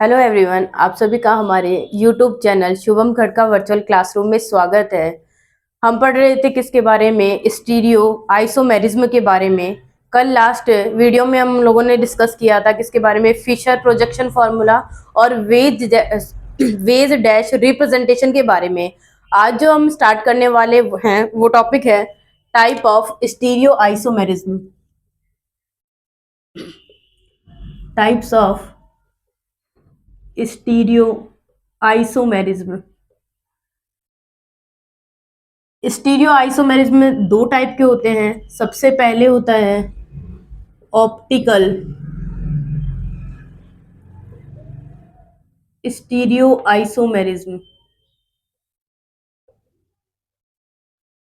Hello everyone, आप सभी का हमारे YouTube channel Shubham Khadka virtual classroom में स्वागत है। हम पढ़ रहे थे किसके बारे में? स्टीरियो आइसोमेरिज्म के बारे में। कल लास्ट वीडियो में हम लोगों ने डिस्कस किया था किसके बारे में? फिशर प्रोजेक्शन फार्मूला और वेज डैश रिप्रेजेंटेशन के बारे में। आज जो हम स्टार्ट करने वाले हैं वो टॉपिक है type of stereo isomerism. Types of stereo isomerism. Stereo isomerism दो टाइप के होते हैं। सबसे पहले होता है ऑप्टिकल स्टीरियो आइसोमेरिज्म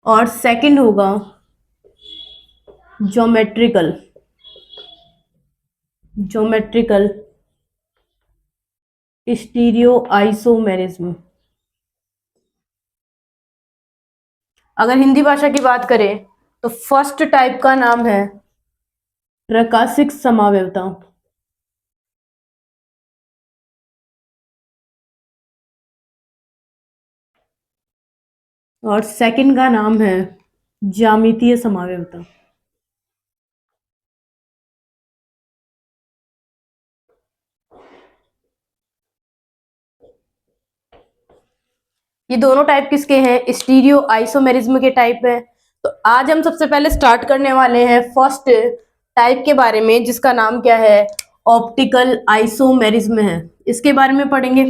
और सेकंड होगा ज्योमेट्रिकल स्टीरियो आइसोमेरिज्म। अगर हिंदी भाषा की बात करें तो फर्स्ट टाइप का नाम है प्रकाशिक समावयवता और सेकंड का नाम है ज्यामितीय समावयवता। ये दोनों टाइप किसके हैं? स्टीरियो आइसोमेरिज्म के टाइप है। तो आज हम सबसे पहले स्टार्ट करने वाले हैं फर्स्ट टाइप के बारे में, जिसका नाम क्या है? ऑप्टिकल आइसोमेरिज्म है। इसके बारे में पढ़ेंगे।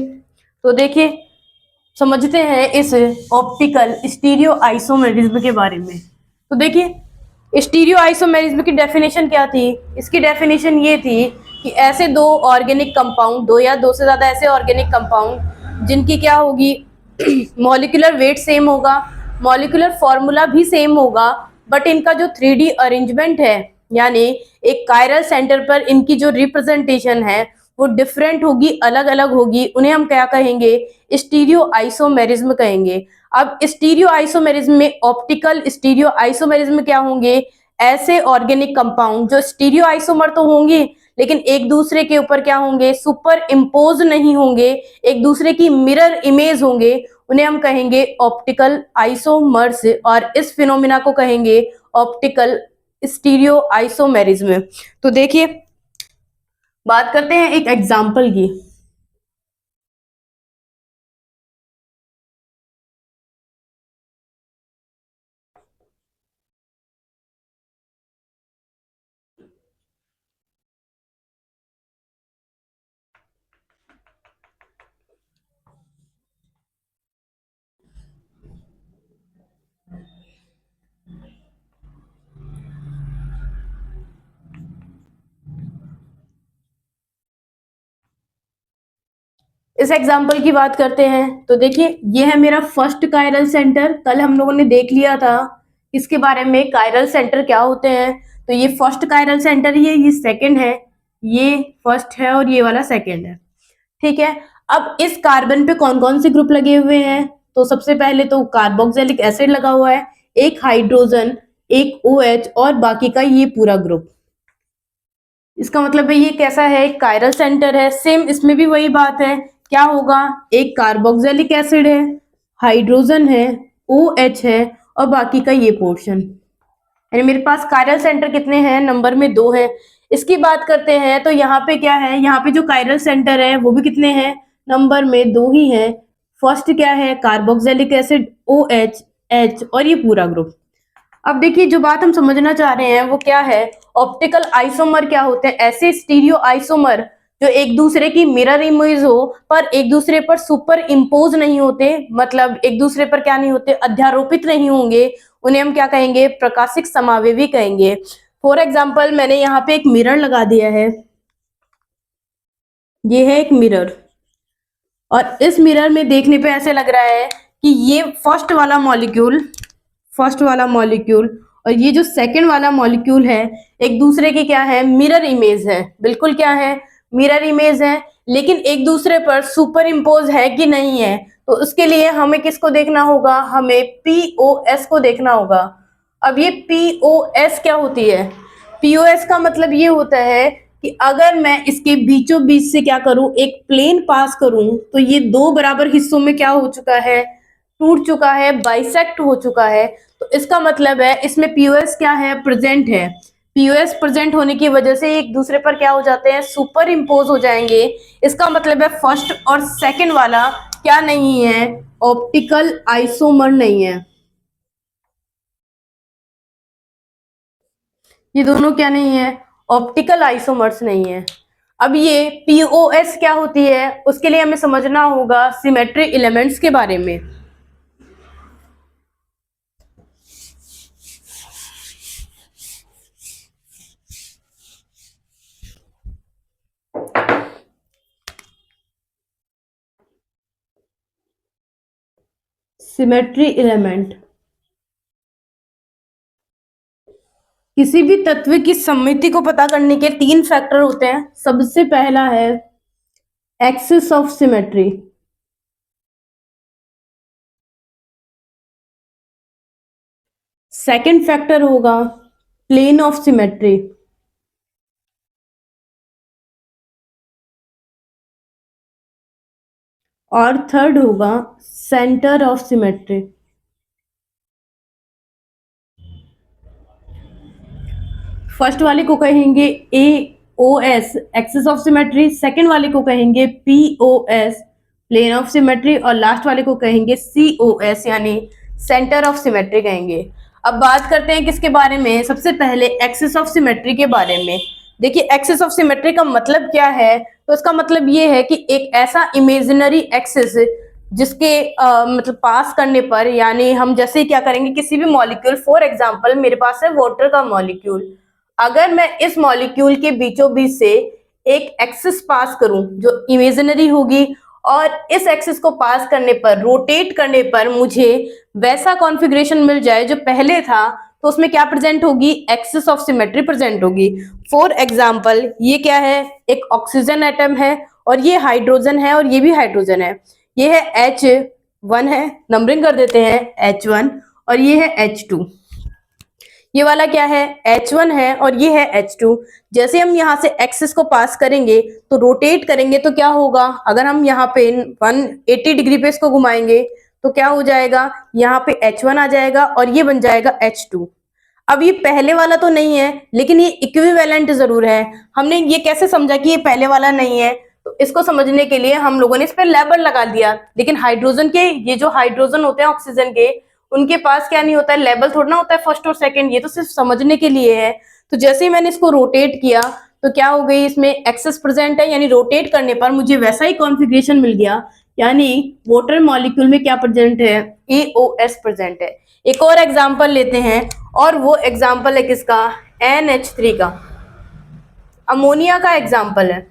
तो देखिए, समझते हैं इस ऑप्टिकल स्टीरियो आइसोमेरिज्म के बारे में। तो देखिए, स्टीरियो आइसोमेरिज्म की डेफिनेशन क्या थी? इसकी डेफिनेशन ये थी कि ऐसे दो ऑर्गेनिक कंपाउंड, दो या दो से ज्यादा ऐसे ऑर्गेनिक कंपाउंड जिनकी क्या होगी मॉलिक्यूलर वेट सेम होगा, मॉलिक्यूलर फॉर्मूला भी सेम होगा, बट इनका जो 3D अरेंजमेंट है, यानी एक कायरल सेंटर पर इनकी जो रिप्रेजेंटेशन है वो डिफरेंट होगी, अलग अलग होगी। उन्हें हम क्या कहेंगे? स्टीरियो आइसोमेरिज्म कहेंगे। अब स्टीरियो आइसोमेरिज्म में ऑप्टिकल स्टीरियो आइसोमेरिज्म क्या होंगे? ऐसे ऑर्गेनिक कंपाउंड जो स्टीरियो आइसोमर तो होंगे लेकिन एक दूसरे के ऊपर क्या होंगे? सुपर इम्पोज नहीं होंगे, एक दूसरे की मिरर इमेज होंगे। उन्हें हम कहेंगे ऑप्टिकल आइसोमर्स और इस फिनोमिना को कहेंगे ऑप्टिकल स्टीरियो आइसोमेरिज्म। तो देखिए, बात करते हैं एक एग्जाम्पल की। इस एग्जाम्पल की बात करते हैं। तो देखिए, ये है मेरा फर्स्ट कायरल सेंटर। कल हम लोगों ने देख लिया था इसके बारे में, कायरल सेंटर क्या होते हैं। तो ये फर्स्ट कायरल सेंटर ही है, ये सेकंड है, ये फर्स्ट है और ये वाला सेकंड है। ठीक है। अब इस कार्बन पे कौन कौन से ग्रुप लगे हुए हैं? तो सबसे पहले तो कार्बोक्सिलिक एसिड लगा हुआ है, एक हाइड्रोजन, एक OH और बाकी का ये पूरा ग्रुप। इसका मतलब है ये कैसा है? एक कायरल सेंटर है। सेम इसमें भी वही बात है। क्या होगा? एक कार्बोक्सिलिक एसिड है, हाइड्रोजन है, OH है और बाकी का ये पोर्शन। यानी मेरे पास कायरल सेंटर कितने हैं? नंबर में 2 है। इसकी बात करते हैं तो यहाँ पे क्या है? यहाँ पे जो कायरल सेंटर है वो भी कितने हैं? नंबर में 2 ही है। फर्स्ट क्या है? कार्बोक्सिलिक एसिड, OH, H और ये पूरा ग्रुप। अब देखिए, जो बात हम समझना चाह रहे हैं वो क्या है? ऑप्टिकल आइसोमर क्या होते हैं? ऐसे स्टीरियो आइसोमर जो एक दूसरे की मिरर इमेज हो पर एक दूसरे पर सुपर इम्पोज नहीं होते, मतलब एक दूसरे पर क्या नहीं होते? अध्यारोपित नहीं होंगे। उन्हें हम क्या कहेंगे? प्रकाशिक समावयवी कहेंगे। फॉर एग्जाम्पल, मैंने यहाँ पे एक मिरर लगा दिया है, ये है एक मिरर, और इस मिरर में देखने पे ऐसे लग रहा है कि ये फर्स्ट वाला मॉलिक्यूल और ये जो सेकंड वाला मॉलिक्यूल है एक दूसरे की क्या है? मिरर इमेज है। बिल्कुल क्या है? मिरर इमेज है। लेकिन एक दूसरे पर सुपर इम्पोज है कि नहीं है? तो उसके लिए हमें किसको देखना होगा? हमें POS को देखना होगा। अब ये POS क्या होती है? POS का मतलब ये होता है कि अगर मैं इसके बीचों बीच से क्या करूं, एक प्लेन पास करूं, तो ये दो बराबर हिस्सों में क्या हो चुका है, टूट चुका है, बाइसेक्ट हो चुका है। तो इसका मतलब है इसमें पीओएस क्या है, प्रेजेंट है। पीओएस प्रेजेंट होने की वजह से एक दूसरे पर क्या हो जाते हैं, सुपर इम्पोज हो जाएंगे। इसका मतलब है फर्स्ट और सेकंड वाला क्या नहीं है, ऑप्टिकल आइसोमर नहीं है। ये दोनों क्या नहीं है, ऑप्टिकल आइसोमर्स नहीं है। अब ये पीओएस क्या होती है, उसके लिए हमें समझना होगा सिमेट्री एलिमेंट्स के बारे में। सिमेट्री एलिमेंट किसी भी तत्व की सममिति को पता करने के तीन फैक्टर होते हैं। सबसे पहला है axis of symmetry, second factor होगा प्लेन ऑफ सिमेट्री, और थर्ड होगा सेंटर ऑफ सिमेट्री। फर्स्ट वाले को कहेंगे A O S, axis of symmetry. Second वाले को कहेंगे P O S, plane of symmetry. और लास्ट वाले को कहेंगे सी ओ एस, यानी सेंटर ऑफ सिमेट्री कहेंगे। अब बात करते हैं किसके बारे में, सबसे पहले एक्सिस ऑफ सिमेट्री के बारे में। देखिए एक्सिस ऑफ सिमेट्री का मतलब क्या है, तो इसका मतलब ये है कि एक ऐसा इमेजिनरी एक्सिस जिसके मतलब पास करने पर, यानी हम जैसे क्या करेंगे, किसी भी मॉलिक्यूल, फॉर एग्जांपल मेरे पास है वाटर का मॉलिक्यूल, अगर मैं इस मॉलिक्यूल के बीचों बीच से एक एक्सिस पास करूं जो इमेजिनरी होगी, और इस एक्सिस को पास करने पर, रोटेट करने पर मुझे वैसा कॉन्फ़िगरेशन मिल जाए जो पहले था, तो उसमें क्या प्रेजेंट होगी, एक्सिस ऑफ सिमेट्री प्रेजेंट होगी। फॉर एग्जांपल ये क्या है, एक ऑक्सीजन एटम है, और ये हाइड्रोजन है, और ये भी हाइड्रोजन है। ये है H1 है, नंबरिंग कर देते हैं H1, और ये है H2। ये वाला क्या है, H1 है, और ये है H2। जैसे हम यहाँ से एक्सिस को पास करेंगे तो रोटेट करेंगे तो क्या होगा, अगर हम यहाँ पे 180 डिग्री पे इसको घुमाएंगे तो क्या हो जाएगा, यहाँ पे H1 आ जाएगा, और ये बन जाएगा H2। अब ये पहले वाला तो नहीं है, लेकिन ये इक्विवेलेंट जरूर है। हमने ये कैसे समझा कि ये पहले वाला नहीं है, तो इसको समझने के लिए हम लोगों ने इस पर लेबल लगा दिया। लेकिन हाइड्रोजन के, ये जो हाइड्रोजन होते हैं ऑक्सीजन के, उनके पास क्या नहीं होता है, लेबल थोड़ा ना होता है फर्स्ट और सेकंड, ये तो सिर्फ समझने के लिए है। तो जैसे ही मैंने इसको रोटेट किया तो क्या हो गई, इसमें एक्सेस प्रेजेंट है, यानी रोटेट करने पर मुझे वैसा ही कॉन्फ़िगरेशन मिल गया, यानी वाटर मॉलिक्यूल में क्या प्रेजेंट है, एओएस प्रेजेंट है। एक और एग्जांपल लेते हैं, और वो एग्जांपल है किसका, NH3 का, अमोनिया का एग्जांपल है।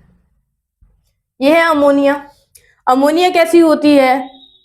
ये है अमोनिया। अमोनिया कैसी होती है,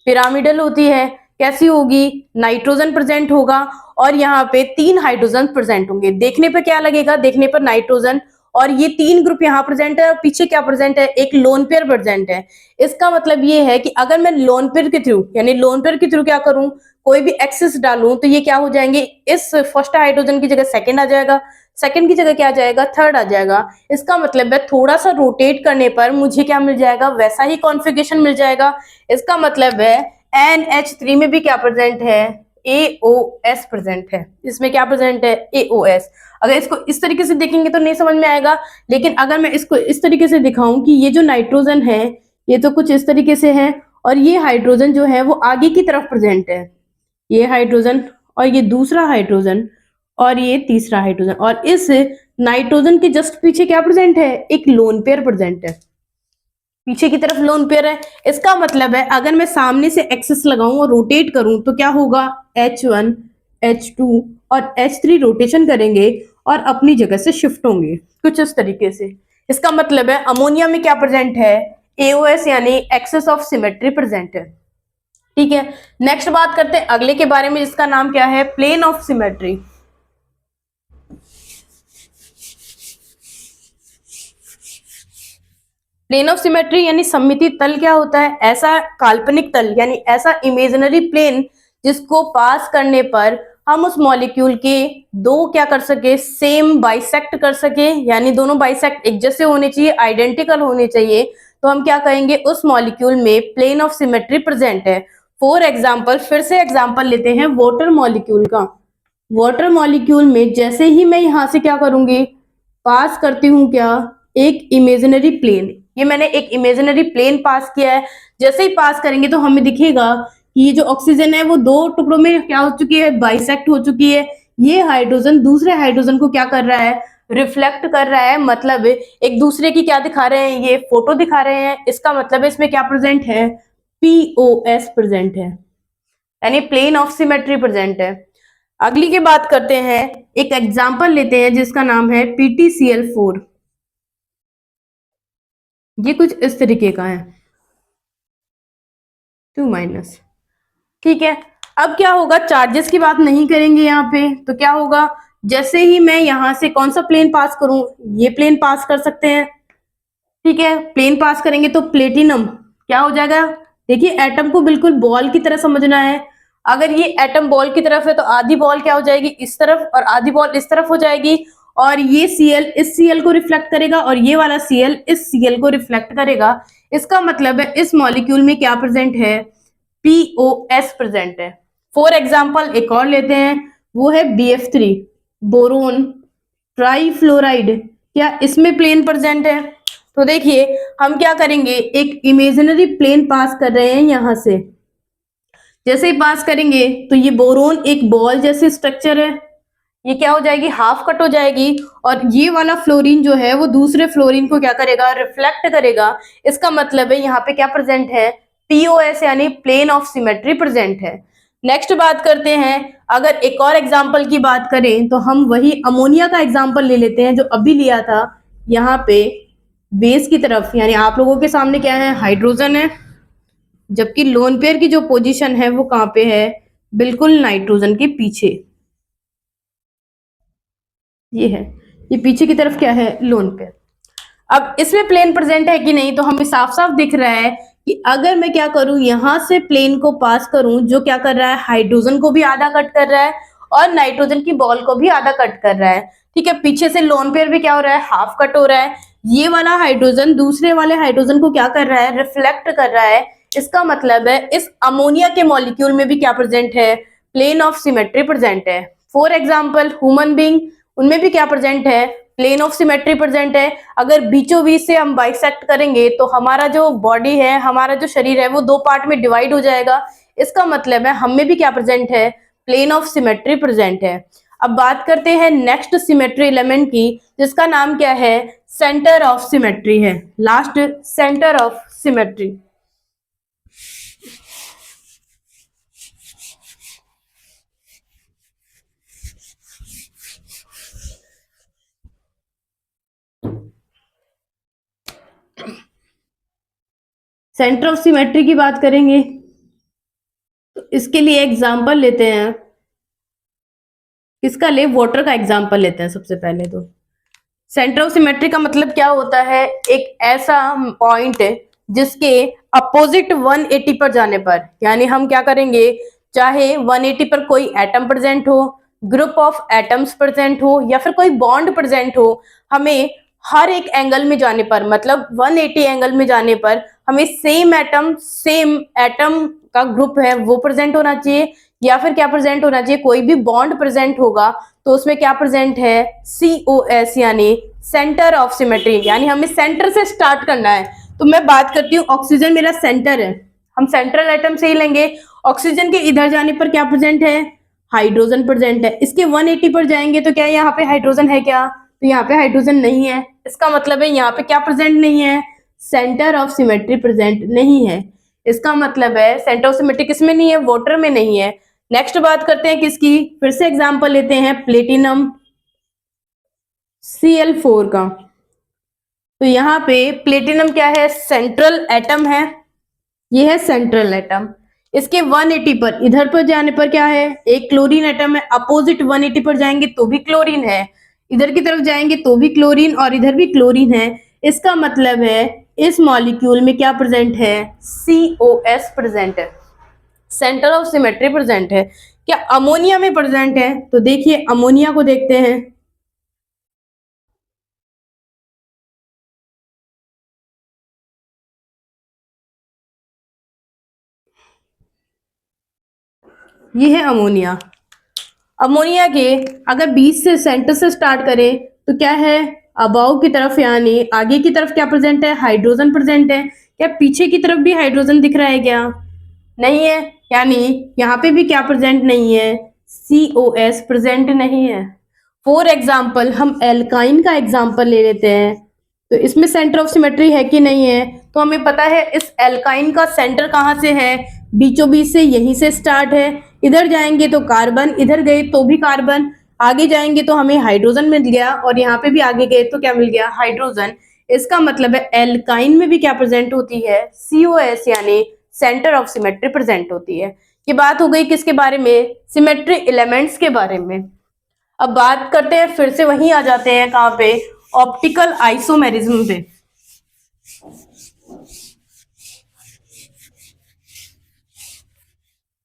पिरामिडल होती है। कैसी होगी, नाइट्रोजन प्रेजेंट होगा, और यहाँ पे 3 हाइड्रोजन प्रेजेंट होंगे। देखने पे क्या लगेगा, देखने पर नाइट्रोजन, और ये 3 ग्रुप यहाँ प्रेजेंट है, और पीछे क्या प्रेजेंट है, एक लोन पेयर प्रेजेंट है। इसका मतलब ये है कि अगर मैं लोन पेयर के थ्रू, यानी लोन पेयर के थ्रू क्या करूं, कोई भी एक्सिस डालूं, तो ये क्या हो जाएंगे, इस फर्स्ट हाइड्रोजन की जगह सेकंड आ जाएगा, सेकंड की जगह क्या आ जाएगा, थर्ड आ जाएगा। इसका मतलब है थोड़ा सा रोटेट करने पर मुझे क्या मिल जाएगा, वैसा ही कॉन्फ़िगरेशन मिल जाएगा। इसका मतलब है NH3 में भी क्या प्रेजेंट है, AOS प्रेजेंट है। इसमें क्या प्रेजेंट है, AOS। अगर इसको इस तरीके से देखेंगे तो नहीं समझ में आएगा, लेकिन अगर मैं इसको इस तरीके से दिखाऊं कि ये जो नाइट्रोजन है ये तो कुछ इस तरीके से है, और ये हाइड्रोजन जो है वो आगे की तरफ प्रेजेंट है, ये हाइड्रोजन, और ये दूसरा हाइड्रोजन, और ये तीसरा हाइड्रोजन, और इस नाइट्रोजन के जस्ट पीछे क्या प्रेजेंट है, एक लोन पेयर प्रेजेंट है, पीछे की तरफ लोन पेयर है। इसका मतलब है अगर मैं सामने से एक्सिस लगाऊं और रोटेट करूं तो क्या होगा, H1 H2 और H3 रोटेशन करेंगे और अपनी जगह से शिफ्ट होंगे कुछ इस तरीके से। इसका मतलब है अमोनिया में क्या प्रेजेंट है, AOS, यानी एक्सिस ऑफ सिमेट्री प्रेजेंट है। ठीक है, नेक्स्ट बात करते हैं अगले के बारे में, जिसका नाम क्या है, plane of symmetry. Plane of symmetry यानी सममिति तल क्या होता है, ऐसा काल्पनिक तल, यानी ऐसा इमेजिनरी प्लेन जिसको पास करने पर हम उस मॉलिक्यूल के दो क्या कर सके, सेम बाइसेक्ट कर सके, यानी दोनों बाइसेक्ट एक जैसे होने चाहिए, आइडेंटिकल होने चाहिए, तो हम क्या कहेंगे, उस मॉलिक्यूल में प्लेन ऑफ सिमेट्री प्रेजेंट है। फॉर एग्जाम्पल, फिर से एग्जाम्पल लेते हैं वाटर मॉलिक्यूल का। वाटर मॉलिक्यूल में जैसे ही मैं यहां से क्या करूंगी, पास करती हूँ क्या, एक इमेजिनरी प्लेन। ये मैंने एक इमेजिनरी प्लेन पास किया है। जैसे ही पास करेंगे तो हमें दिखेगा कि ये जो ऑक्सीजन है वो दो टुकड़ों में क्या हो चुकी है, बाइसेक्ट हो चुकी है। ये हाइड्रोजन दूसरे हाइड्रोजन को क्या कर रहा है, रिफ्लेक्ट कर रहा है, मतलब एक दूसरे की क्या दिखा रहे हैं, ये फोटो दिखा रहे हैं। इसका मतलब इसमें क्या प्रेजेंट है, पीओएस प्रेजेंट है, यानी प्लेन ऑफ सिमेट्री प्रेजेंट है। अगली की बात करते हैं, एक एग्जाम्पल लेते हैं जिसका नाम है PtCl4। ये कुछ इस तरीके का है, 2-। ठीक है, अब क्या होगा, चार्जेस की बात नहीं करेंगे यहाँ पे, तो क्या होगा, जैसे ही मैं यहां से कौन सा प्लेन पास करूं, ये प्लेन पास कर सकते हैं। ठीक है, प्लेन पास करेंगे तो प्लेटिनम क्या हो जाएगा, देखिए एटम को बिल्कुल बॉल की तरह समझना है। अगर ये एटम बॉल की तरफ है तो आधी बॉल क्या हो जाएगी, इस तरफ, और आधी बॉल इस तरफ हो जाएगी, और ये Cl इस Cl को रिफ्लेक्ट करेगा, और ये वाला Cl इस Cl को रिफ्लेक्ट करेगा। इसका मतलब है इस मॉलिक्यूल में क्या प्रेजेंट है, POS प्रेजेंट है। फॉर एग्जाम्पल एक और लेते हैं, वो है BF3, बोरोन ट्राईफ्लोराइड। क्या इसमें प्लेन प्रेजेंट है, तो देखिए हम क्या करेंगे, एक इमेजिनरी प्लेन पास कर रहे हैं यहां से। जैसे ही पास करेंगे तो ये बोरोन एक बॉल जैसे स्ट्रक्चर है, ये क्या हो जाएगी, हाफ कट हो जाएगी, और ये वाला फ्लोरीन जो है वो दूसरे फ्लोरीन को क्या करेगा, रिफ्लेक्ट करेगा। इसका मतलब है यहाँ पे क्या प्रेजेंट है, POS, यानी प्लेन ऑफ सिमेट्री प्रेजेंट है। नेक्स्ट बात करते हैं, अगर एक और एग्जाम्पल की बात करें तो हम वही अमोनिया का एग्जाम्पल ले लेते हैं जो अभी लिया था। यहाँ पे बेस की तरफ, यानी आप लोगों के सामने क्या है, हाइड्रोजन है, जबकि लोन पेयर की जो पोजीशन है वो कहाँ पे है, बिल्कुल नाइट्रोजन के पीछे। ये है, ये पीछे की तरफ क्या है, लोन पेयर। अब इसमें प्लेन प्रेजेंट है कि नहीं, तो हमें साफ साफ दिख रहा है कि अगर मैं क्या करूं, यहां से प्लेन को पास करूं, जो क्या कर रहा है, हाइड्रोजन को भी आधा कट कर रहा है और नाइट्रोजन की बॉल को भी आधा कट कर रहा है। ठीक है, पीछे से लोन पेयर भी क्या हो रहा है, हाफ कट हो रहा है। ये वाला हाइड्रोजन दूसरे वाले हाइड्रोजन को क्या कर रहा है, रिफ्लेक्ट कर रहा है। इसका मतलब है इस अमोनिया के मॉलिक्यूल में भी क्या प्रेजेंट है, प्लेन ऑफ सिमेट्री प्रेजेंट है। फॉर एग्जाम्पल ह्यूमन बींग, उनमें भी क्या प्रेजेंट है, प्लेन ऑफ सिमेट्री प्रेजेंट है। अगर बीचों बीच से हम बाइसेक्ट करेंगे तो हमारा जो बॉडी है, हमारा जो शरीर है वो दो पार्ट में डिवाइड हो जाएगा। इसका मतलब है हम में भी क्या प्रेजेंट है, प्लेन ऑफ सिमेट्री प्रेजेंट है। अब बात करते हैं नेक्स्ट सिमेट्री एलिमेंट की, जिसका नाम क्या है, सेंटर ऑफ सिमेट्री है। Last, centre of symmetry. Centre of symmetry की बात करेंगे तो इसके लिए एग्जांपल लेते हैं, किसका ले, वाटर का एग्जांपल लेते हैं सबसे पहले। तो सेंटर ऑफ सिमेट्री का मतलब क्या होता है, एक ऐसा पॉइंट है जिसके अपोजिट 180 पर जाने पर, यानी हम क्या करेंगे, चाहे 180 पर कोई एटम प्रेजेंट हो, ग्रुप ऑफ एटम्स प्रेजेंट हो, या फिर कोई बॉन्ड प्रेजेंट हो, हमें हर एक एंगल में जाने पर, मतलब 180 एंगल में जाने पर हमें सेम एटम का ग्रुप है वो प्रेजेंट होना चाहिए, या फिर क्या प्रेजेंट होना चाहिए, कोई भी बॉन्ड प्रेजेंट होगा तो उसमें क्या प्रेजेंट है, COS, यानी सेंटर ऑफ सिमेट्री, यानी हमें सेंटर से स्टार्ट करना है। तो मैं बात करती हूँ, ऑक्सीजन मेरा सेंटर है, हम सेंट्रल एटम से ही लेंगे। ऑक्सीजन के इधर जाने पर क्या प्रेजेंट है, हाइड्रोजन प्रेजेंट है। इसके 180 पर जाएंगे तो क्या यहाँ पे हाइड्रोजन है क्या, तो यहाँ पे हाइड्रोजन नहीं है। इसका मतलब है यहाँ पे क्या प्रेजेंट नहीं है, सेंटर ऑफ सिमेट्री प्रेजेंट नहीं है। इसका मतलब है सेंटर ऑफ सिमेट्री किसमें नहीं है, वाटर में नहीं है। नेक्स्ट बात करते हैं किसकी, फिर से एग्जांपल लेते हैं प्लेटिनम Cl4 का। तो यहाँ पे प्लेटिनम क्या है, सेंट्रल एटम है, ये है सेंट्रल एटम। इसके 180 पर, इधर पर जाने पर क्या है, एक क्लोरीन एटम है, अपोजिट 180 पर जाएंगे तो भी क्लोरीन है, इधर की तरफ जाएंगे तो भी क्लोरीन, और इधर भी क्लोरीन है। इसका मतलब है इस मॉलिक्यूल में क्या प्रेजेंट है, COS प्रेजेंट है, सेंटर ऑफ सिमेट्री प्रेजेंट है। क्या अमोनिया में प्रेजेंट है? तो देखिए अमोनिया को देखते हैं। ये है अमोनिया। अमोनिया के अगर बीच से सेंटर से स्टार्ट करें तो क्या है, अबाव की तरफ यानी आगे की तरफ क्या प्रेजेंट है, हाइड्रोजन प्रेजेंट है। क्या पीछे की तरफ भी हाइड्रोजन दिख रहा है क्या? नहीं है, यानी यहाँ पे भी क्या प्रेजेंट नहीं है, COS प्रेजेंट नहीं है। फॉर एग्जाम्पल हम एल्काइन का एग्जाम्पल ले लेते हैं, तो इसमें सेंटर ऑफ सिमेट्री है कि नहीं है? तो हमें पता है इस एल्काइन का सेंटर कहाँ से है, बीचों बीच से, यहीं से स्टार्ट है। इधर जाएंगे तो कार्बन, इधर गए तो भी कार्बन, आगे जाएंगे तो हमें हाइड्रोजन मिल गया, और यहाँ पे भी आगे गए तो क्या मिल गया, हाइड्रोजन। इसका मतलब है एल्काइन में भी क्या प्रेजेंट होती है, COS यानी सेंटर ऑफ सिमेट्री प्रेजेंट होती है। ये बात हो गई किसके बारे में, सिमेट्री एलिमेंट्स के बारे में। अब बात करते हैं, फिर से वहीं आ जाते हैं, कहाँ पे, ऑप्टिकल आइसोमेरिज्म पे।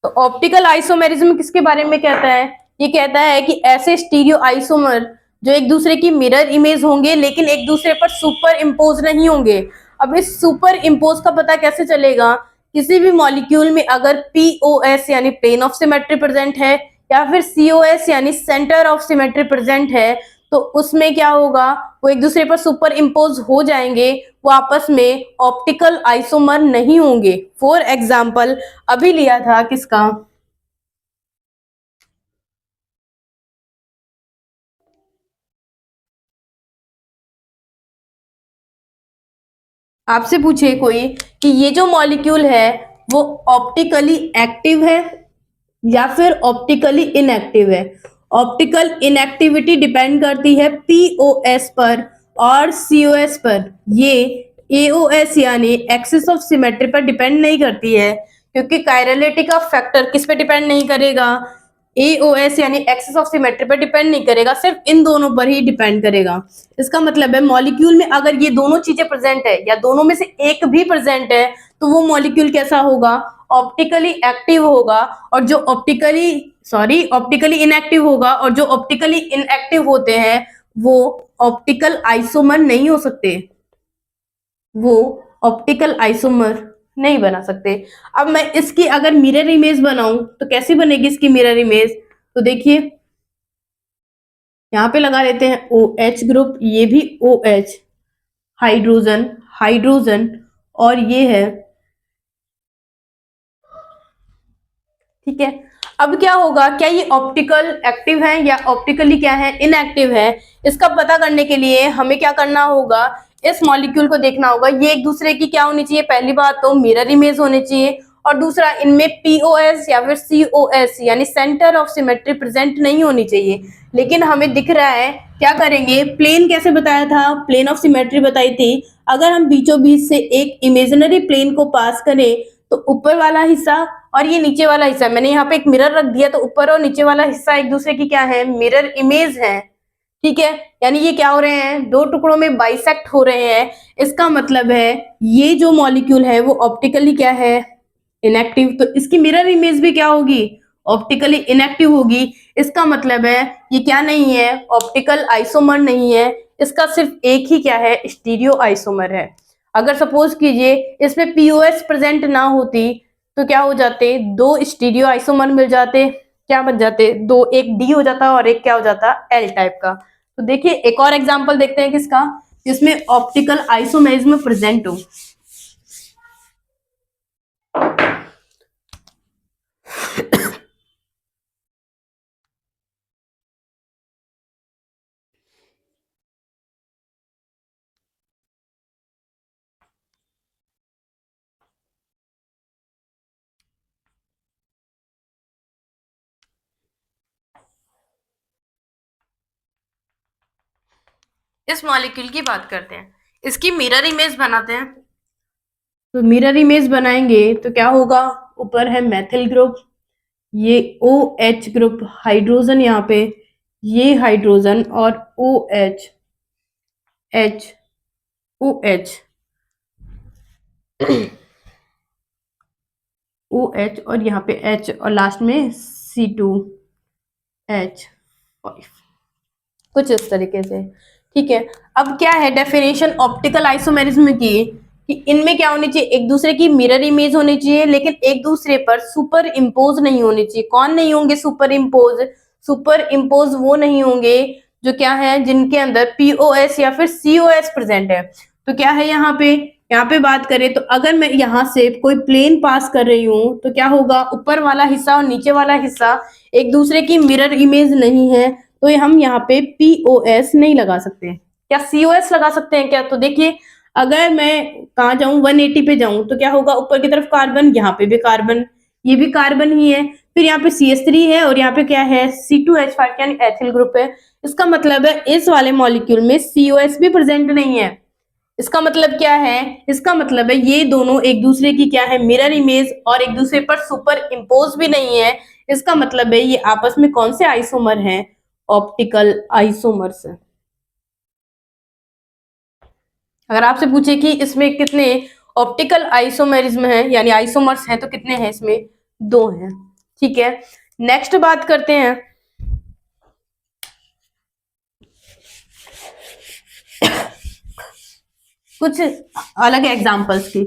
तो ऑप्टिकल आइसोमेरिज्म किसके बारे में कहता है, ये कहता है कि ऐसे स्टीरियो आइसोमर जो एक दूसरे की मिरर इमेज होंगे लेकिन एक दूसरे पर सुपर इम्पोज नहीं होंगे। अब इस सुपर इम्पोज का पता कैसे चलेगा, किसी भी मॉलिक्यूल में अगर POS यानी प्लेन ऑफ सिमेट्री प्रेजेंट है, या फिर COS यानी सेंटर ऑफ सिमेट्री प्रेजेंट है, तो उसमें क्या होगा, वो एक दूसरे पर सुपर इम्पोज हो जाएंगे, वो आपस में ऑप्टिकल आइसोमर नहीं होंगे। फॉर एग्जाम्पल अभी लिया था किसका, आपसे पूछे कोई कि ये जो मॉलिक्यूल है वो ऑप्टिकली एक्टिव है या फिर ऑप्टिकली इनएक्टिव है। ऑप्टिकल इनएक्टिविटी डिपेंड करती है POS पर और COS पर। ये AOS यानी एक्सिस ऑफ सिमेट्री पर डिपेंड नहीं करती है, क्योंकि कायरलिटी का फैक्टर किस पे डिपेंड नहीं करेगा, AOS यानी एक्सिस ऑफ सिमेट्री पर डिपेंड नहीं करेगा, सिर्फ इन दोनों पर ही डिपेंड करेगा। इसका मतलब है मॉलिक्यूल में अगर ये दोनों चीजें प्रेजेंट है या दोनों में से एक भी प्रेजेंट है, तो वो मॉलिक्यूल कैसा होगा, ऑप्टिकली एक्टिव होगा। और जो ऑप्टिकली इनएक्टिव होगा, और जो ऑप्टिकली इनएक्टिव होते हैं वो ऑप्टिकल आइसोमर नहीं हो सकते, वो ऑप्टिकल आइसोमर नहीं बना सकते। अब मैं इसकी अगर मिरर इमेज बनाऊं तो कैसी बनेगी इसकी मिरर इमेज, तो देखिए यहाँ पे लगा लेते हैं OH ग्रुप, ये भी OH, हाइड्रोजन हाइड्रोजन, और ये है, ठीक है। अब क्या होगा, क्या ये ऑप्टिकल एक्टिव है या ऑप्टिकली क्या है, इनएक्टिव है? इसका पता करने के लिए हमें क्या करना होगा, इस मॉलिक्यूल को देखना होगा, ये एक दूसरे की क्या होनी चाहिए, पहली बात तो मिरर इमेज होनी चाहिए, और दूसरा इनमें POS या फिर COS यानी सेंटर ऑफ सिमेट्री प्रेजेंट नहीं होनी चाहिए। लेकिन हमें दिख रहा है, क्या करेंगे, प्लेन कैसे बताया था, प्लेन ऑफ सिमेट्री बताई थी। अगर हम बीचों बीच से एक इमेजिनरी प्लेन को पास करें तो ऊपर वाला हिस्सा और ये नीचे वाला हिस्सा, मैंने यहाँ पे एक मिरर रख दिया, तो ऊपर और नीचे वाला हिस्सा एक दूसरे की क्या है, मिरर इमेज है, ठीक है। यानी ये क्या हो रहे हैं, दो टुकड़ों में बाइसेक्ट हो रहे हैं। इसका मतलब है ये जो मॉलिक्यूल है वो ऑप्टिकली क्या है, इनएक्टिव, तो इसकी मिरर इमेज भी क्या होगी, ऑप्टिकली इनएक्टिव होगी। इसका मतलब है ये क्या नहीं है, ऑप्टिकल आइसोमर नहीं है, इसका सिर्फ एक ही क्या है, स्टीरियो आइसोमर है। अगर सपोज कीजिए इसमें POS प्रेजेंट ना होती तो क्या हो जाते, दो स्टीरियो आइसोमर मिल जाते, क्या बन जाते, दो, एक D हो जाता और एक क्या हो जाता, L टाइप का। तो देखिए एक और एग्जांपल देखते हैं किसका, जिसमें ऑप्टिकल आइसोमेरिज्म प्रेजेंट हो। इस मॉलिक्यूल की बात करते हैं, इसकी मिरर इमेज बनाते हैं। तो मिरर इमेज बनाएंगे तो क्या होगा, ऊपर है मेथिल ग्रुप, ये OH ग्रुप, हाइड्रोजन यहाँ पे, ये हाइड्रोजन और OH, H, OH, OH और यहाँ पे H और लास्ट में C2H5, कुछ इस तरीके से। ठीक है, अब क्या है डेफिनेशन ऑप्टिकल आइसोमेरिज्म की, कि इनमें क्या होनी चाहिए, एक दूसरे की मिरर इमेज होनी चाहिए, लेकिन एक दूसरे पर सुपर इम्पोज नहीं होनी चाहिए। कौन नहीं होंगे सुपर इम्पोज? सुपर इम्पोज वो नहीं होंगे जो क्या है, जिनके अंदर पीओएस या फिर सीओएस प्रेजेंट है। तो क्या है यहाँ पे बात करें तो अगर मैं यहाँ से कोई प्लेन पास कर रही हूँ तो क्या होगा, ऊपर वाला हिस्सा और नीचे वाला हिस्सा एक दूसरे की मिरर इमेज नहीं है, तो हम यहाँ पे पीओएस नहीं लगा सकते। क्या सीओएस लगा सकते हैं क्या? तो देखिए, अगर मैं कहाँ जाऊं, 180 पे जाऊं तो क्या होगा, ऊपर की तरफ कार्बन, यहाँ पे भी कार्बन, ये भी कार्बन ही है, फिर यहाँ पे CH3 है और यहाँ पे क्या है, C2H5 यानी एथिल ग्रुप है। इसका मतलब है इस वाले मॉलिक्यूल में COS भी प्रेजेंट नहीं है। इसका मतलब क्या है, इसका मतलब है ये दोनों एक दूसरे की क्या है, मिरर इमेज, और एक दूसरे पर सुपर इम्पोज भी नहीं है। इसका मतलब है ये आपस में कौन से आइसोमर हैं, ऑप्टिकल आइसोमर्स हैं। अगर आपसे पूछे कि इसमें कितने ऑप्टिकल आइसोमेरिज्म है यानी आइसोमर्स हैं, तो कितने हैं इसमें, 2 हैं। ठीक है, नेक्स्ट बात करते हैं कुछ अलग एग्जांपल्स की।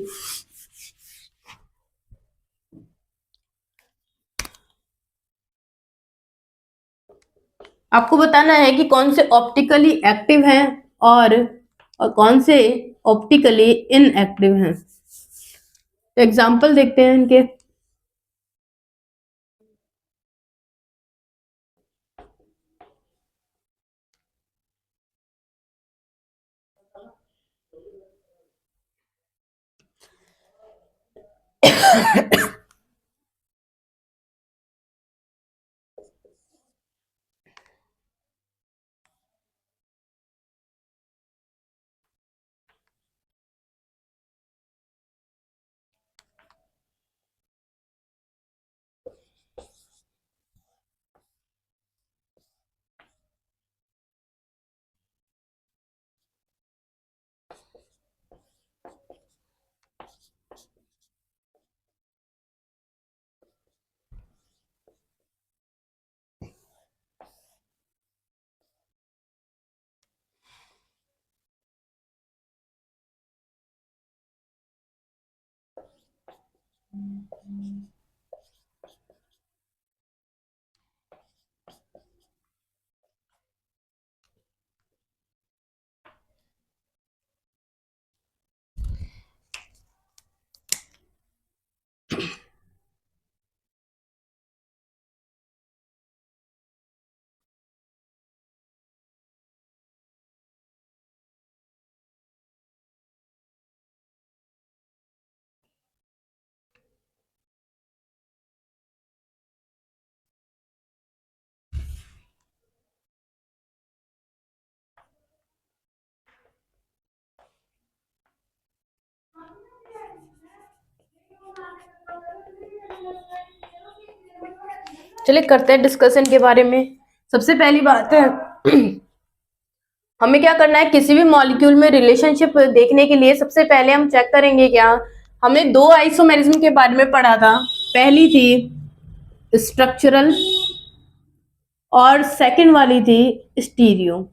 आपको बताना है कि कौन से ऑप्टिकली एक्टिव हैं और कौन से ऑप्टिकली इनएक्टिव हैं। एग्जांपल देखते हैं इनके। चलिए करते हैं डिस्कशन के बारे में। सबसे पहली बात है हमें क्या करना है, किसी भी मॉलिक्यूल में रिलेशनशिप देखने के लिए सबसे पहले हम चेक करेंगे क्या, हमने 2 आइसोमेरिज्म के बारे में पढ़ा था। पहली थी स्ट्रक्चरल और सेकंड वाली थी स्टीरियो।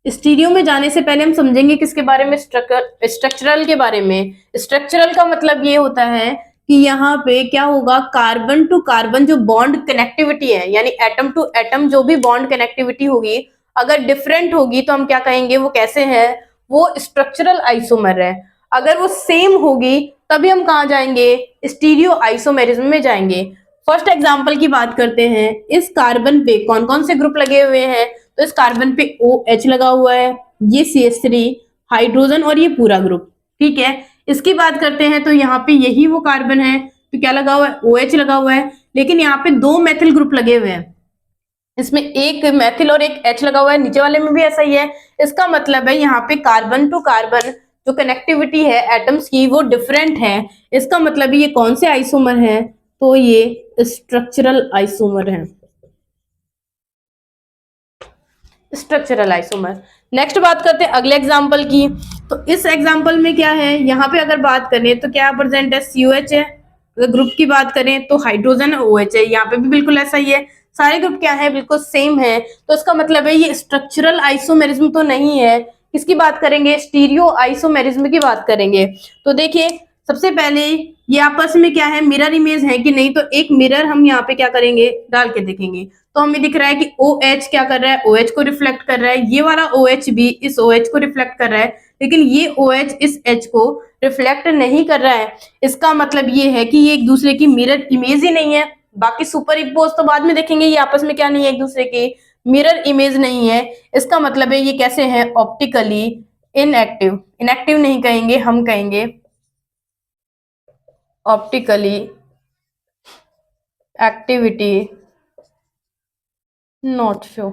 स्टीरियो में जाने से पहले हम समझेंगे किसके बारे में, स्ट्रक्चरल के बारे में। स्ट्रक्चरल का मतलब ये होता है कि यहाँ पे क्या होगा, कार्बन टू कार्बन जो बॉन्ड कनेक्टिविटी है, यानी एटम टू एटम जो भी बॉन्ड कनेक्टिविटी होगी, अगर डिफरेंट होगी तो हम क्या कहेंगे, वो कैसे है, वो स्ट्रक्चरल आइसोमर है। अगर वो सेम होगी तभी हम कहाँ जाएंगे, स्टीरियो आइसोमेरिज्म में जाएंगे। फर्स्ट एग्जांपल की बात करते हैं। इस कार्बन पे कौन कौन से ग्रुप लगे हुए हैं, तो इस कार्बन पे OH लगा हुआ है, ये CH3 हाइड्रोजन और ये पूरा ग्रुप। ठीक है, इसकी बात करते हैं तो यहाँ पे यही वो कार्बन है, तो क्या लगा हुआ है, OH लगा हुआ है, लेकिन यहाँ पे 2 मेथिल ग्रुप लगे हुए हैं। इसमें एक मेथिल और एक H लगा हुआ है, नीचे वाले में भी ऐसा ही है। इसका मतलब है यहाँ पे कार्बन टू कार्बन जो कनेक्टिविटी है एटम्स की वो डिफरेंट है। इसका मतलब ये कौन से आइसोमर है, तो ये स्ट्रक्चरल आइसोमर है, स्ट्रक्चरल आइसोमर। नेक्स्ट बात करते हैं अगले एग्जांपल की। तो इस एग्जांपल में क्या है, यहाँ पे अगर बात करें तो क्या प्रेजेंट है, COH है अगर ग्रुप की बात करें तो हाइड्रोजन OH है, यहाँ पे भी बिल्कुल ऐसा ही है, सारे ग्रुप क्या है, बिल्कुल सेम है। तो इसका मतलब है ये स्ट्रक्चरल आइसोमेरिज्म तो नहीं है। किसकी बात करेंगे, स्टीरियो आइसोमेरिज्म की बात करेंगे। तो देखिए सबसे पहले ये आपस में क्या है, मिरर इमेज है कि नहीं, तो एक मिरर हम यहाँ पे क्या करेंगे, डाल के देखेंगे। तो हमें दिख रहा है कि OH क्या कर रहा है, OH को रिफ्लेक्ट कर रहा है, ये वाला OH भी इस OH को रिफ्लेक्ट कर रहा है, लेकिन ये OH इस H को रिफ्लेक्ट नहीं कर रहा है। इसका मतलब ये है कि ये एक दूसरे की मिरर इमेज ही नहीं है। बाकी सुपर इम्पोज तो बाद में देखेंगे, ये आपस में क्या नहीं है, एक दूसरे की मिरर इमेज नहीं है। इसका मतलब है ये कैसे है, ऑप्टिकली इनएक्टिव। इनएक्टिव नहीं कहेंगे, हम कहेंगे optically activity not show.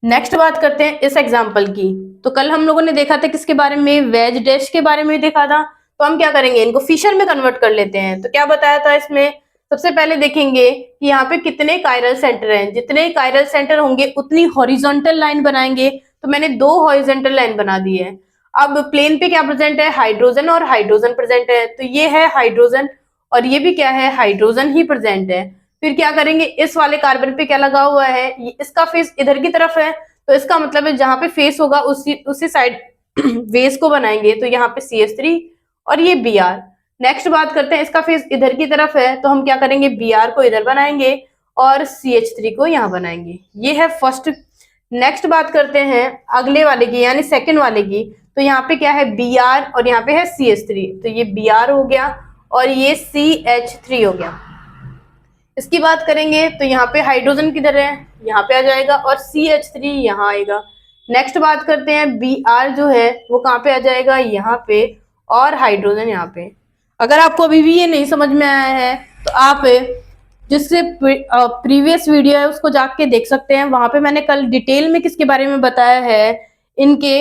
Next बात करते हैं इस एग्जाम्पल की। तो कल हम लोगों ने देखा था किसके बारे में, वेज डैश के बारे में देखा था। तो हम क्या करेंगे, इनको फिशर में कन्वर्ट कर लेते हैं। तो क्या बताया था इसमें, सबसे पहले देखेंगे कि यहाँ पे कितने कायरल सेंटर हैं, जितने कायरल सेंटर होंगे उतनी हॉरिजॉन्टल लाइन बनाएंगे। तो मैंने 2 हॉरिजॉन्टल लाइन बना दी है। अब प्लेन पे क्या प्रेजेंट है, हाइड्रोजन और हाइड्रोजन प्रेजेंट है, तो ये है हाइड्रोजन और ये भी क्या है, हाइड्रोजन ही प्रेजेंट है। फिर क्या करेंगे, इस वाले कार्बन पे क्या लगा हुआ है, ये इसका फेस इधर की तरफ है, तो इसका मतलब है जहां पे फेस होगा उसी साइड बेस को बनाएंगे। तो यहाँ पे CH3 और ये Br। नेक्स्ट बात करते हैं, इसका फेस इधर की तरफ है, तो हम क्या करेंगे, Br को इधर बनाएंगे और CH3 को यहाँ बनाएंगे। ये है फर्स्ट। नेक्स्ट बात करते हैं अगले वाले की, यानी सेकंड वाले की। तो यहाँ पे क्या है, Br और यहाँ पे है CH3, तो ये Br हो गया और ये CH3 हो गया। इसकी बात करेंगे तो यहाँ पे हाइड्रोजन किधर है, यहाँ पे आ जाएगा और CH3 यहाँ आएगा। नेक्स्ट बात करते हैं, Br जो है वो कहाँ पे आ जाएगा, यहाँ पे, और हाइड्रोजन यहाँ पे। अगर आपको अभी भी ये नहीं समझ में आया है तो आप जिससे प्रीवियस वीडियो है उसको जाके देख सकते हैं। वहां पे मैंने कल डिटेल में किसके बारे में बताया है, इनके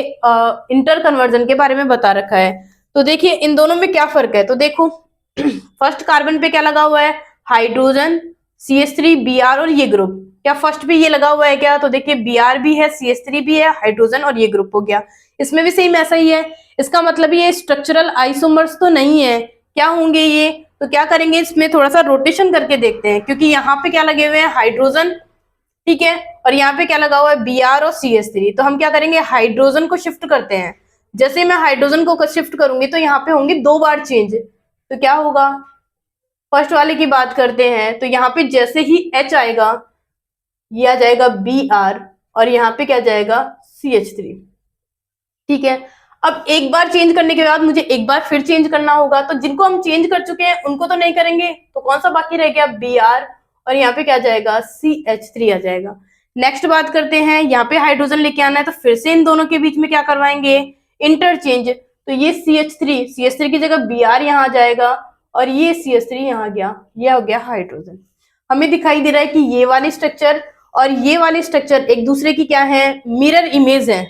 इंटर कन्वर्जन के बारे में बता रखा है। तो देखिए इन दोनों में क्या फर्क है, तो देखो फर्स्ट कार्बन पे क्या लगा हुआ है, हाइड्रोजन, CH3, Br और ये ग्रुप। क्या फर्स्ट पे ये लगा हुआ है क्या, तो देखिए Br भी है, CH3 भी है, हाइड्रोजन और ये ग्रुप हो गया। इसमें भी सेम ऐसा ही है। इसका मतलब ये स्ट्रक्चरल आइसोमर्स तो नहीं है। क्या होंगे ये, तो क्या करेंगे, इसमें थोड़ा सा रोटेशन करके देखते हैं, क्योंकि यहाँ पे क्या लगे हुए हैं, हाइड्रोजन, ठीक है, और यहाँ पे क्या लगा हुआ है, Br और CH3। तो हम क्या करेंगे, हाइड्रोजन को शिफ्ट करते हैं। जैसे मैं हाइड्रोजन को शिफ्ट करूंगी तो यहाँ पे होंगे 2 बार चेंज। तो क्या होगा, फर्स्ट वाले की बात करते हैं तो यहाँ पे जैसे ही H आएगा, ये आ जाएगा Br और यहाँ पे क्या जाएगा, CH3, ठीक है। अब एक बार चेंज करने के बाद मुझे एक बार फिर चेंज करना होगा, तो जिनको हम चेंज कर चुके हैं उनको तो नहीं करेंगे, तो कौन सा बाकी रह गया, Br और यहाँ पे क्या जाएगा, CH3 आ जाएगा। नेक्स्ट बात करते हैं, यहाँ पे हाइड्रोजन लेके आना है, तो फिर से इन दोनों के बीच में क्या करवाएंगे, इंटरचेंज। तो ये CH3 की जगह Br यहाँ आ जाएगा और ये CH3 यहाँ गया, ये हो गया हाइड्रोजन। हमें दिखाई दे रहा है कि ये वाली स्ट्रक्चर और ये वाली स्ट्रक्चर एक दूसरे की क्या है, मिरर इमेज है,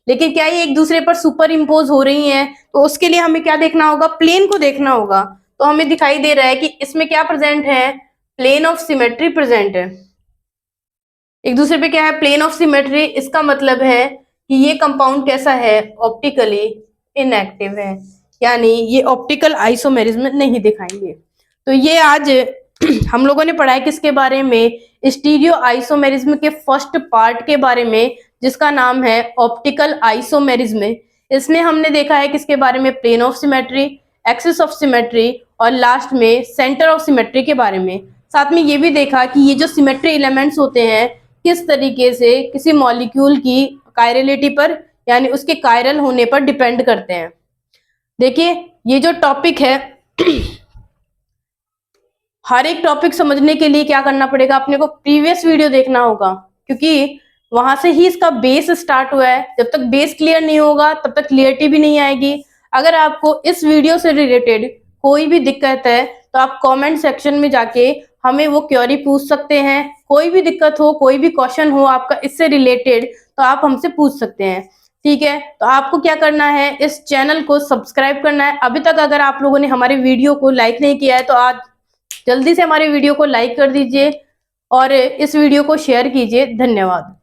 लेकिन क्या ये एक दूसरे पर सुपर इम्पोज हो रही हैं, तो उसके लिए हमें क्या देखना होगा, प्लेन को देखना होगा। तो हमें दिखाई दे रहा है कि इसमें क्या प्रेजेंट है, प्लेन ऑफ सिमेट्री प्रेजेंट है। एक दूसरे पे क्या है, प्लेन ऑफ सिमेट्री। इसका मतलब है कि ये कंपाउंड कैसा है, ऑप्टिकली इनएक्टिव है, यानी ये ऑप्टिकल आइसोमेरिज्म नहीं दिखाएंगे। तो ये आज हम लोगों ने पढ़ा है किसके बारे में, स्टीरियो आइसोमेरिज्म के फर्स्ट पार्ट के बारे में, जिसका नाम है ऑप्टिकल आइसोमेरिज्म। इसमें हमने देखा है किसके बारे में, plane of symmetry, axis of symmetry और लास्ट में सेंटर ऑफ सिमेट्री के बारे में। साथ में ये भी देखा कि ये जो सिमेट्री एलिमेंट्स होते हैं किस तरीके से किसी मॉलिक्यूल की कायरलिटी पर, यानी उसके कायरल होने पर डिपेंड करते हैं। देखिए ये जो टॉपिक है हर एक टॉपिक समझने के लिए क्या करना पड़ेगा, अपने को प्रीवियस वीडियो देखना होगा, क्योंकि वहां से ही इसका बेस स्टार्ट हुआ है। जब तक बेस क्लियर नहीं होगा तब तक क्लियरिटी भी नहीं आएगी। अगर आपको इस वीडियो से रिलेटेड कोई भी दिक्कत है तो आप कमेंट सेक्शन में जाके हमें वो क्वेरी पूछ सकते हैं। कोई भी दिक्कत हो, कोई भी क्वेश्चन हो आपका इससे रिलेटेड, तो आप हमसे पूछ सकते हैं, ठीक है। तो आपको क्या करना है, इस चैनल को सब्सक्राइब करना है। अभी तक अगर आप लोगों ने हमारे वीडियो को लाइक नहीं किया है तो आज जल्दी से हमारे वीडियो को लाइक कर दीजिए और इस वीडियो को शेयर कीजिए। धन्यवाद।